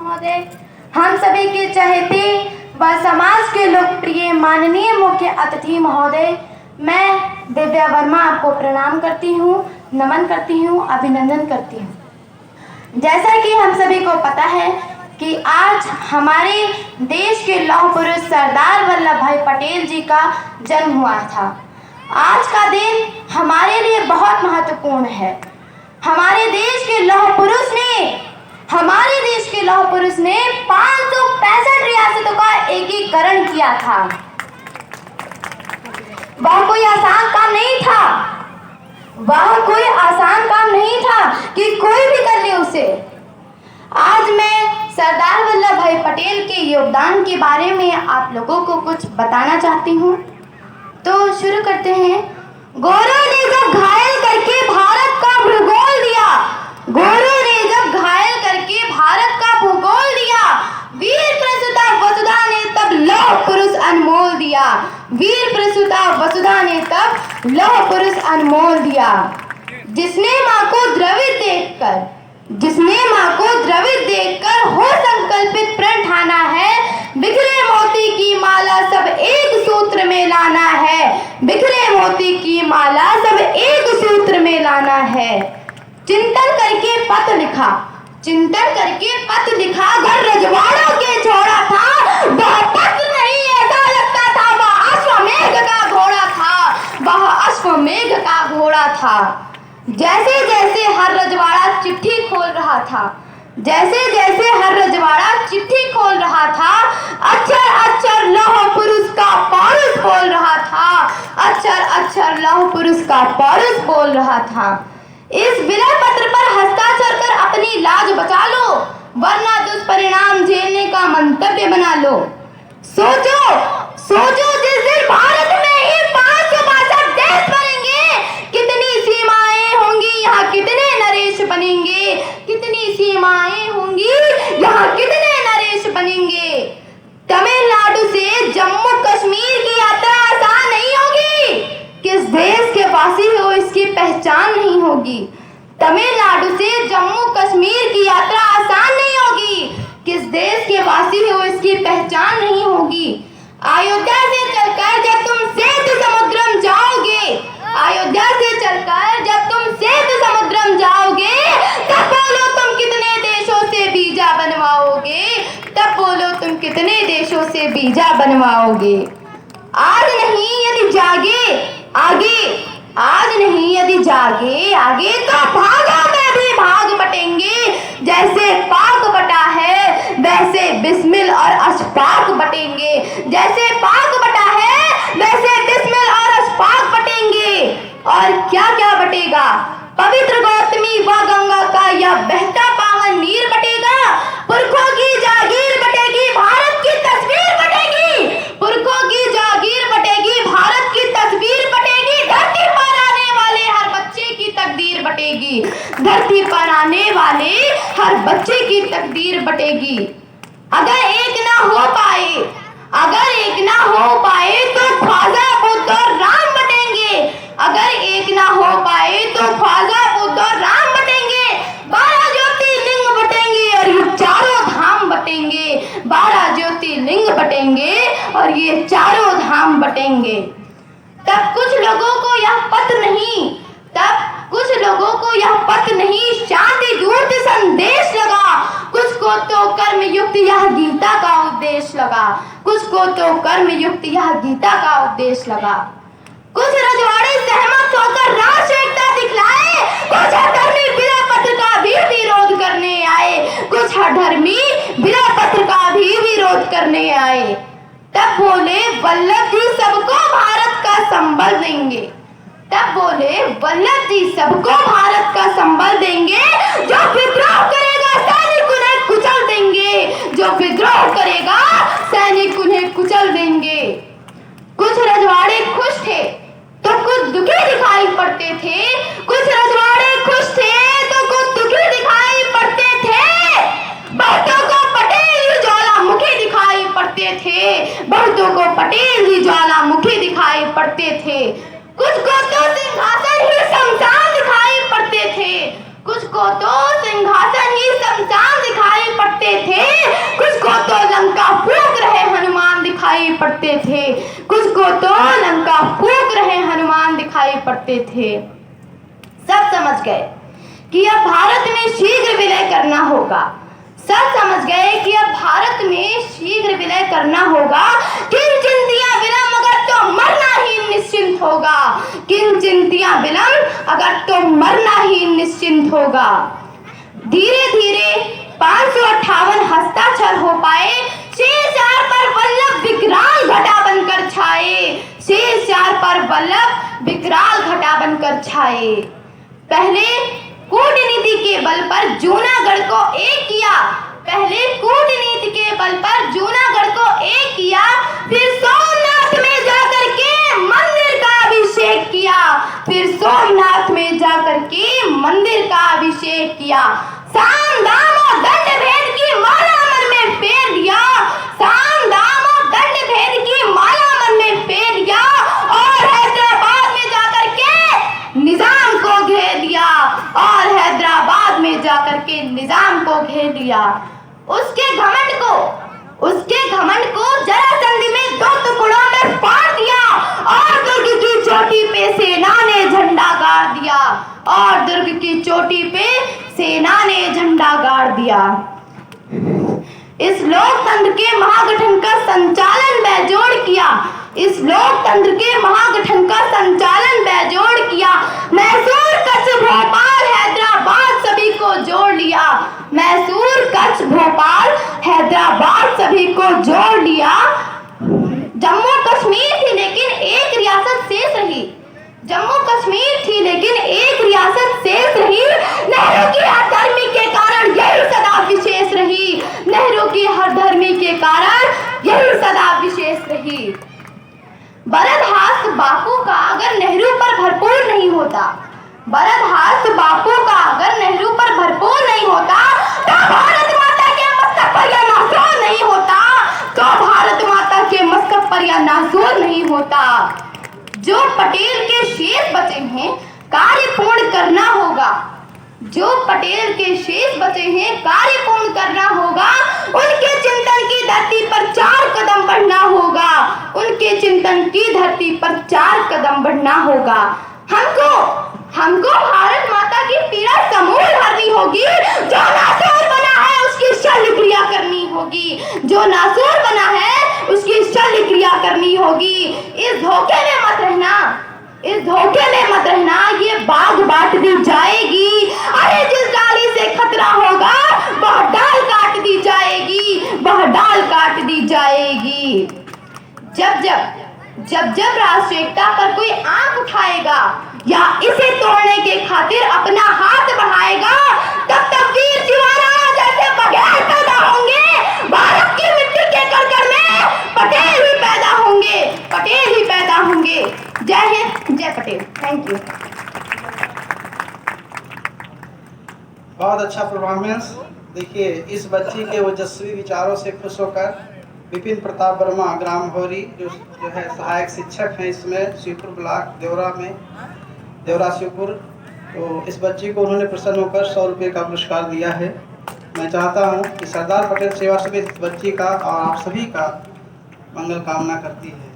महोदय, हम सभी के चहेते व समाज के लोकप्रिय माननीय मुख्य अतिथि महोदय, मैं दिव्या वर्मा आपको प्रणाम करती हूँ, नमन करती हूँ, अभिनंदन करती हूँ। जैसा कि हम सभी को पता है कि आज हमारे देश के लौह पुरुष सरदार वल्लभ भाई पटेल जी का जन्म हुआ था। आज का दिन हमारे लिए बहुत महत्वपूर्ण है। हमारे देश के लौह पुरुष ने 565 रियासतों का एकीकरण किया था। वह कोई आसान काम नहीं था कि कोई भी कर ले उसे। आज मैं सरदार वल्लभ भाई पटेल के योगदान के बारे में आप लोगों को कुछ बताना चाहती हूँ। तो शुरू करते हैं। गोरों ने जब घायल करके भारत का भूगोल दिया, वीर प्रसूता वसुधा ने तब लौह पुरुष अनमोल दिया। जिसने माँ को द्रविड़ देखकर हो संकल्पित प्रण ठाना है, बिखरे मोती की माला सब एक सूत्र में लाना है। चिंतन करके पत्र लिखा घर रजवाड़ों के छोड़ा था। वह पत्र नहीं, ऐसा लगता था वह अश्वमेघ का घोड़ा था। जैसे जैसे हर रजवाड़ा चिट्ठी खोल रहा था, अक्षर अक्षर लौह पुरुष का पारुष बोल रहा था। इस विलय पत्र पर हस्ताक्षर कर अपनी लाज बचा लो, वरना दुष्परिणाम झेलने का मंतव्य बना लो। सोचो जिस दिन भारत में ही 562 देश बनेंगे, कितनी सीमाएं होंगी, यहाँ कितने नरेश बनेंगे। तमिलनाडु से जम्मू कश्मीर की यात्रा आसान नहीं होगी। किस देश के वासी हो इसकी पहचान नहीं होगी। तमिलनाडु से जम्मू कश्मीर की यात्रा आसान नहीं होगी। किस देश के वासी हो इसकी पहचान नहीं होगी। अयोध्या से चलकर जब तुम सेतु समुद्रम जाओगे, तब बोलो तुम कितने देशों से वीजा बनवाओगे। आज नहीं यदि जागे आगे तो भागों में भी भाग बटेंगे। जैसे पाक बटा है वैसे बिस्मिल और अशफाक बटेंगे। और क्या बटेगा। पवित्र गौतमी व गंगा का यह बहता पावन नीर बटेगा। पुरखों की जागीर बटेगी, भारत की तस्वीर बटेगी। धरती पर आने वाले हर बच्चे की तकदीर बटेगी। अगर एक ना हो पाए तो ख्वाजा बुद्ध और राम बटेंगे। 12 ज्योतिर्लिंग बटेंगे और ये चारों धाम बटेंगे। तब कुछ लोगों को यह पत्र नहीं शांति दूत संदेश लगा। कुछ को तो कर्मयुक्त यह गीता का उपदेश लगा। कुछ रजवाड़े सहमत होकर राष्ट्र एकता दिखलाए, कुछ अधर्मी बिना पत्र का भी विरोध करने आए। तब बोले वल्लभ जी सबको भारत का संबल देंगे। जो विद्रोह करेगा सैनिक उन्हें कुचल देंगे। कुछ रजवाड़े खुश थे तो कुछ दुखी दिखाई पड़ते थे। बहुतों को पटेल ही ज्वालामुखी दिखाई पड़ते थे। कुछ को तो सिंहासन ही शमशान दिखाई पड़ते थे। पड़ते थे, कुछ को तो लंका फूंक रहे हनुमान दिखाई पड़ते थे। सब समझ गए कि अब भारत में शीघ्र विलय करना होगा। सब समझ गए कि अब भारत में शीघ्र विलय करना होगा। किंचिंतिया विलम अगर तो मरना ही निश्चिंत होगा। किंचिंतिया विलम अगर तो मरना ही निश्चिंत होगा। धीरे धीरे 558 हस्ताक्षर हो पाए। शेष 4 पर वल्लभ विकराल घटा बनकर छाए। शेष 4 पर वल्लभ विकराल घटा बनकर छाए। पहले कूटनीति के बल पर जूनागढ़ को एक किया। पहले कूटनीति के बल पर जूनागढ़ को एक किया। फिर सोमनाथ में जाकर के मंदिर का अभिषेक किया। फिर सोमनाथ में जाकर के मंदिर का अभिषेक किया। साम दाम और दंड भेद की माला मन में फेर दिया। साम दाम और दंड भेद की माला मन में फेर दिया और हैदराबाद में जाकर के निजाम को घेर दिया। और हैदराबाद में जाकर के निजाम को घेर लिया। उसके घमंड को जरासंध में 2 टुकड़ों में फाड़ दिया और दुर्ग की चोटी पे सेना ने झंडा गाड़ दिया। और दुर्ग की चोटी पे सेना ने झंडा गाड़ दिया। इस लोकतंत्र के महागठन का संचालन बेजोड़ किया। इस लोकतंत्र के महागठन का संचालन बेजोड़ किया। मैसूर, कच्छ, भोपाल, हैदराबाद सभी को जोड़ लिया। मैसूर, कच्छ, भोपाल, हैदराबाद सभी को जोड़ लिया। जम्मू कश्मीर थी लेकिन एक रियासत शेष रही। जम्मू कश्मीर थी लेकिन एक रियासत शेष रही। नेहरू की हरधर्मी के कारण यही सदा विशेष रही। नेहरू की हरधर्मी के कारण यही सदा विशेष रही। बरदहास बापू का अगर नेहरू पर भरपूर नहीं होता, बरदहास बापू का अगर नेहरू पर भरपूर नहीं होता तो भारत माता के मस्तक पर यह नासूर नहीं होता। तो भारत माता के मस्तक पर यह नासूर नहीं होता। जो पटेल के शेष बचे हैं कार्य पूर्ण करना होगा। जो पटेल के शेष बचे हैं कार्य पूर्ण करना होगा। उनके चिंतन की धरती पर 4 कदम बढ़ना होगा। उनके चिंतन की धरती पर 4 कदम बढ़ना होगा। हमको भारत माता की पीड़ा समूल हरनी होगी। जो नासूर बना है उसकी शल्य क्रिया करनी होगी। जो नासूर बना है उसकी शल्य क्रिया करनी होगी। इस धोखे में मत रहना। इस धोखे में मत रहना। ये बाग बांट दी जाएगी। अरे जिस डाली से खतरा होगा वह डाल काट दी जाएगी। वह डाल काट दी जाएगी। जब राष्ट्रीय एकता पर कोई आंख उठाएगा या इसे तोड़ने के खातिर अपना हाथ बढ़ाएगा तब वीर शिवाना जैसे बघेल पैदा होंगे। भारत की मिट्टी के कण में पटेल ही पैदा होंगे। पटेल ही पैदा होंगे। जय हिंद, जय पटेल। Thank you. बहुत अच्छा परफॉर्मेंस। देखिए, इस बच्ची के ओजस्वी विचारों से खुश होकर विपिन प्रताप वर्मा ग्राम भौरी जो है सहायक शिक्षक हैं इसमें शिवपुर ब्लॉक देवरा शिवपुर, तो इस बच्ची को उन्होंने प्रसन्न होकर 100 रुपये का पुरस्कार दिया है। मैं चाहता हूं कि सरदार पटेल सेवा समिति इस बच्ची का और आप सभी का मंगल कामना करती है।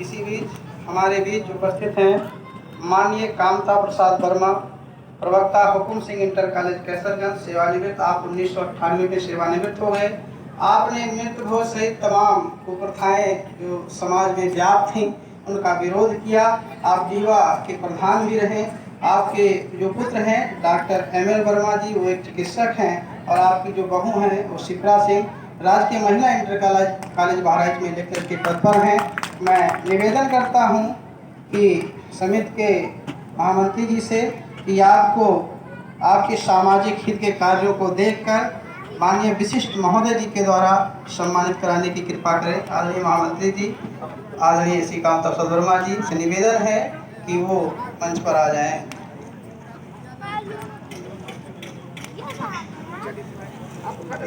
इसी बीच हमारे बीच उपस्थित हैं माननीय कामता प्रसाद वर्मा, प्रवक्ता हुकुम सिंह इंटर कॉलेज कैसरगंज, सेवानिवृत्त। आप 1998 में सेवानिवृत्त हो गए। आपने मृत्यु भोज सहित तमाम कुप्रथाएं जो समाज में व्याप्त थीं उनका विरोध किया। आप डीवा के प्रधान भी रहे। आपके जो पुत्र हैं डॉक्टर ML वर्मा जी, वो एक चिकित्सक हैं और आपकी जो बहू हैं वो शिप्रा सिंह राजकीय महिला इंटर कॉलेज बहराइच में लेक्चर के पद पर हैं। मैं निवेदन करता हूं कि समिति के महामंत्री जी से कि आपको आपके सामाजिक हित के कार्यों को देखकर माननीय विशिष्ट महोदय जी के द्वारा सम्मानित कराने की कृपा करें। आदरणीय महामंत्री जी, आदरणीय श्री कामता प्रसाद वर्मा जी से निवेदन है कि वो मंच पर आ जाएं।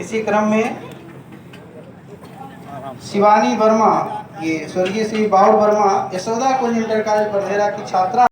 इसी क्रम में शिवानी वर्मा, ये स्वर्गीय श्री बाहुल वर्मा, यशोदा कुंज इंटर कॉलेज बरधेरा की छात्रा।